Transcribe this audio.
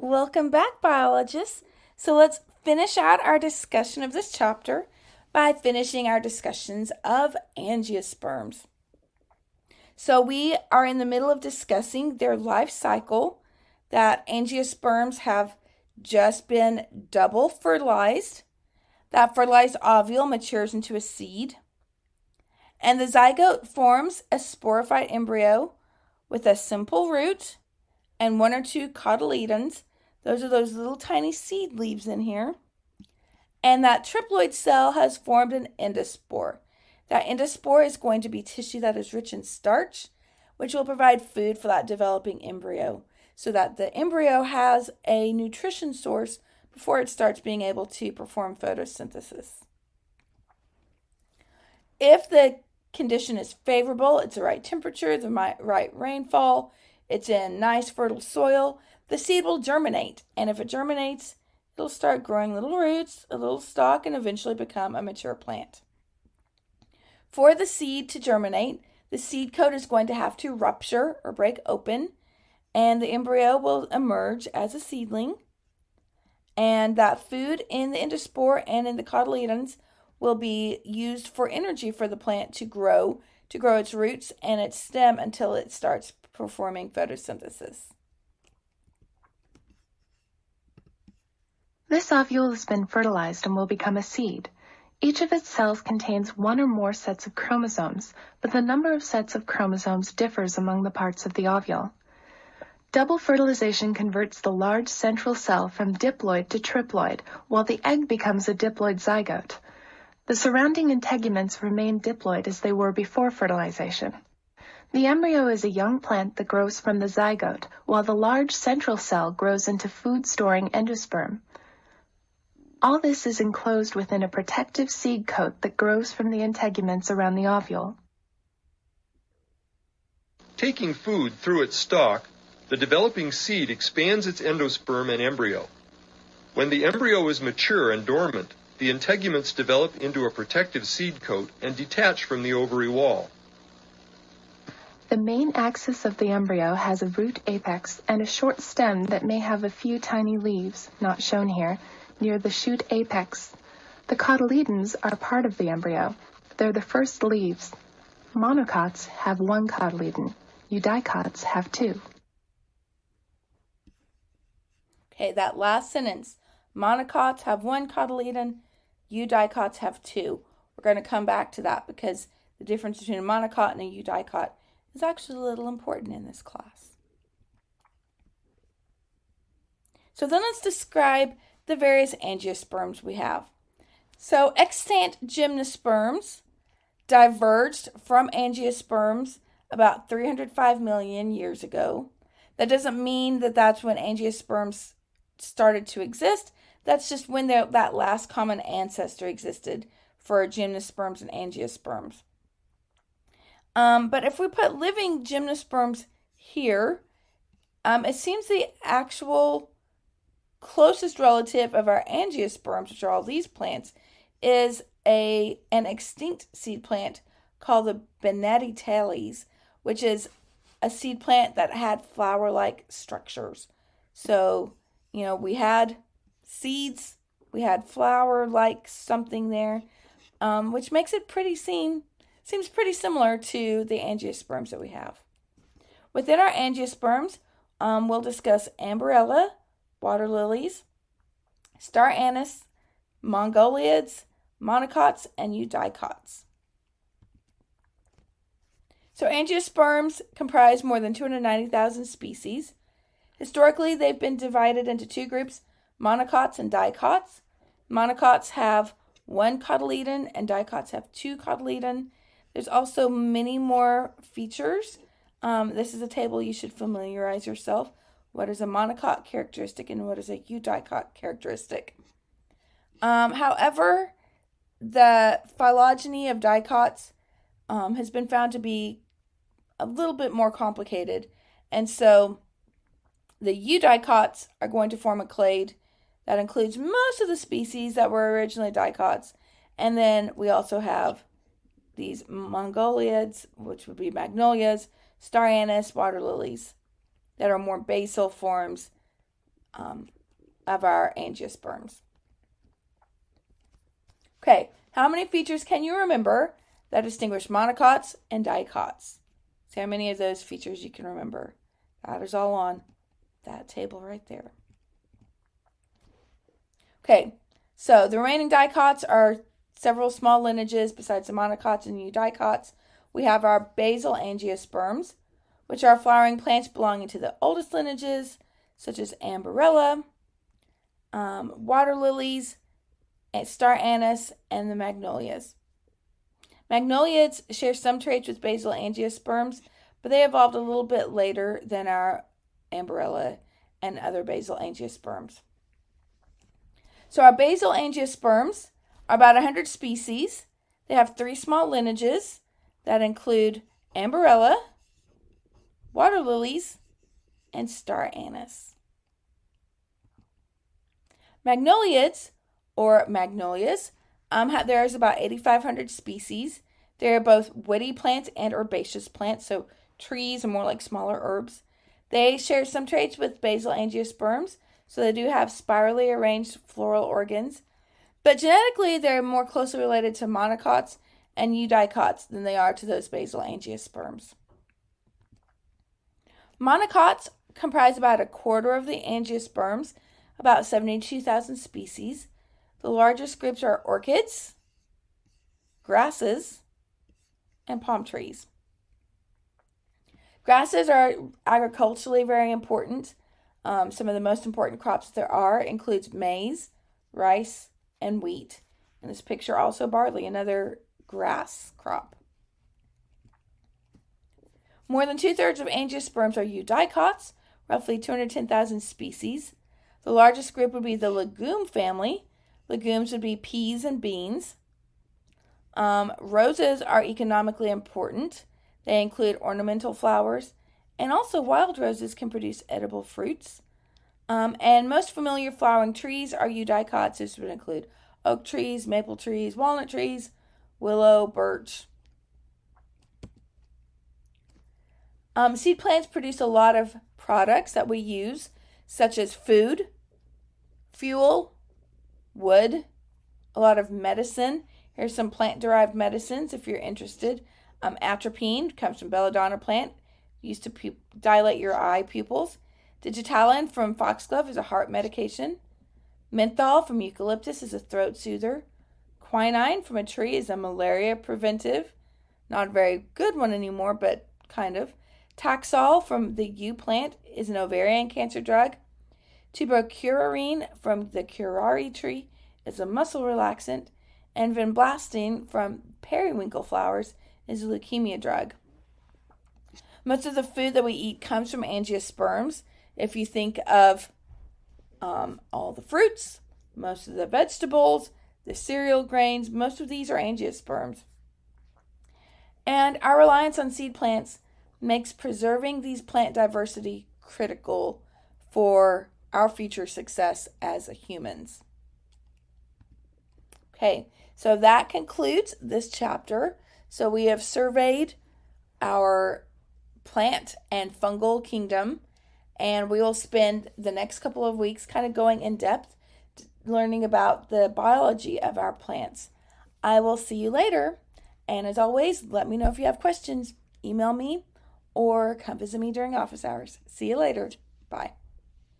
Welcome back, biologists. So let's finish out our discussion of this chapter by finishing our discussions of angiosperms. So we are in the middle of discussing their life cycle, that angiosperms have just been double fertilized. That fertilized ovule matures into a seed, and the zygote forms a sporophyte embryo with a simple root and one or two cotyledons. Those are those little tiny seed leaves in here. And that triploid cell has formed an endospore. That endospore is going to be tissue that is rich in starch, which will provide food for that developing embryo, so that the embryo has a nutrition source before it starts being able to perform photosynthesis. If the condition is favorable, it's the right temperature, the right rainfall, it's in nice fertile soil, the seed will germinate. And if it germinates, it'll start growing little roots, a little stalk, and eventually become a mature plant. For the seed to germinate, the seed coat is going to have to rupture or break open, and the embryo will emerge as a seedling. And that food in the endospore and in the cotyledons will be used for energy for the plant to grow its roots and its stem until it starts performing photosynthesis. This ovule has been fertilized and will become a seed. Each of its cells contains one or more sets of chromosomes, but the number of sets of chromosomes differs among the parts of the ovule. Double fertilization converts the large central cell from diploid to triploid, while the egg becomes a diploid zygote. The surrounding integuments remain diploid as they were before fertilization. The embryo is a young plant that grows from the zygote, while the large central cell grows into food-storing endosperm. All this is enclosed within a protective seed coat that grows from the integuments around the ovule. Taking food through its stalk, the developing seed expands its endosperm and embryo. When the embryo is mature and dormant, the integuments develop into a protective seed coat and detach from the ovary wall. The main axis of the embryo has a root apex and a short stem that may have a few tiny leaves, not shown here, near the shoot apex. The cotyledons are part of the embryo. They're the first leaves. Monocots have one cotyledon. Eudicots have two. Okay, that last sentence. Monocots have one cotyledon, eudicots have two. We're going to come back to that because the difference between a monocot and a eudicot is actually a little important in this class. So then let's describe the various angiosperms we have. So extant gymnosperms diverged from angiosperms about 305 million years ago. That doesn't mean that that's when angiosperms started to exist. That's just when that last common ancestor existed for gymnosperms and angiosperms. But if we put living gymnosperms here, it seems the actual closest relative of our angiosperms, which are all these plants, is an extinct seed plant called the Benedictales, which is a seed plant that had flower-like structures. So, we had seeds, we had flower-like something there, which makes it seems pretty similar to the angiosperms that we have. Within our angiosperms, we'll discuss ambarella, water lilies, star anise, mongoliids, monocots, and eudicots. So angiosperms comprise more than 290,000 species. Historically, they've been divided into two groups, monocots and dicots. Monocots have one cotyledon and dicots have two cotyledon. There's also many more features. This is a table you should familiarize yourself. What is a monocot characteristic and what is a eudicot characteristic? However, the phylogeny of dicots has been found to be a little bit more complicated. And so the eudicots are going to form a clade that includes most of the species that were originally dicots. And then we also have these mongoliids, which would be magnolias, star anise, water lilies, that are more basal forms of our angiosperms. Okay, how many features can you remember that distinguish monocots and dicots? See how many of those features you can remember. That is all on that table right there. Okay, so the remaining dicots are several small lineages besides the monocots and eudicots. We have our basal angiosperms, which are flowering plants belonging to the oldest lineages, such as Amberella, water lilies, star anise, and the magnolias. Magnoliids share some traits with basal angiosperms, but they evolved a little bit later than our Amberella and other basal angiosperms. So our basal angiosperms are about 100 species. They have 3 small lineages that include Amberella, water lilies, and star anise. Magnoliids, or magnolias, there's about 8,500 species. They're both woody plants and herbaceous plants, so trees are more like smaller herbs. They share some traits with basal angiosperms, so they do have spirally arranged floral organs. But genetically, they're more closely related to monocots and eudicots than they are to those basal angiosperms. Monocots comprise about a quarter of the angiosperms, about 72,000 species. The largest groups are orchids, grasses, and palm trees. Grasses are agriculturally very important. Some of the most important crops there are includes maize, rice, and wheat. In this picture also barley, another grass crop. More than 2/3 of angiosperms are eudicots, roughly 210,000 species. The largest group would be the legume family. Legumes would be peas and beans. Roses are economically important. They include ornamental flowers, and also wild roses can produce edible fruits. And most familiar flowering trees are eudicots. This would include oak trees, maple trees, walnut trees, willow, birch. Seed plants produce a lot of products that we use, such as food, fuel, wood, a lot of medicine. Here's some plant-derived medicines if you're interested. Atropine comes from belladonna plant, used to dilate your eye pupils. Digitalin from foxglove is a heart medication. Menthol from eucalyptus is a throat soother. Quinine from a tree is a malaria preventive. Not a very good one anymore, but kind of. Taxol from the yew plant is an ovarian cancer drug. Tubercularine from the curare tree is a muscle relaxant. And vinblastine from periwinkle flowers is a leukemia drug. Most of the food that we eat comes from angiosperms. If you think of all the fruits, most of the vegetables, the cereal grains, most of these are angiosperms. And our reliance on seed plants makes preserving these plant diversity critical for our future success as humans. Okay, so that concludes this chapter. So we have surveyed our plant and fungal kingdom, and we will spend the next couple of weeks kind of going in depth, learning about the biology of our plants. I will see you later, and as always, let me know if you have questions. Email me or come visit me during office hours. See you later. Bye.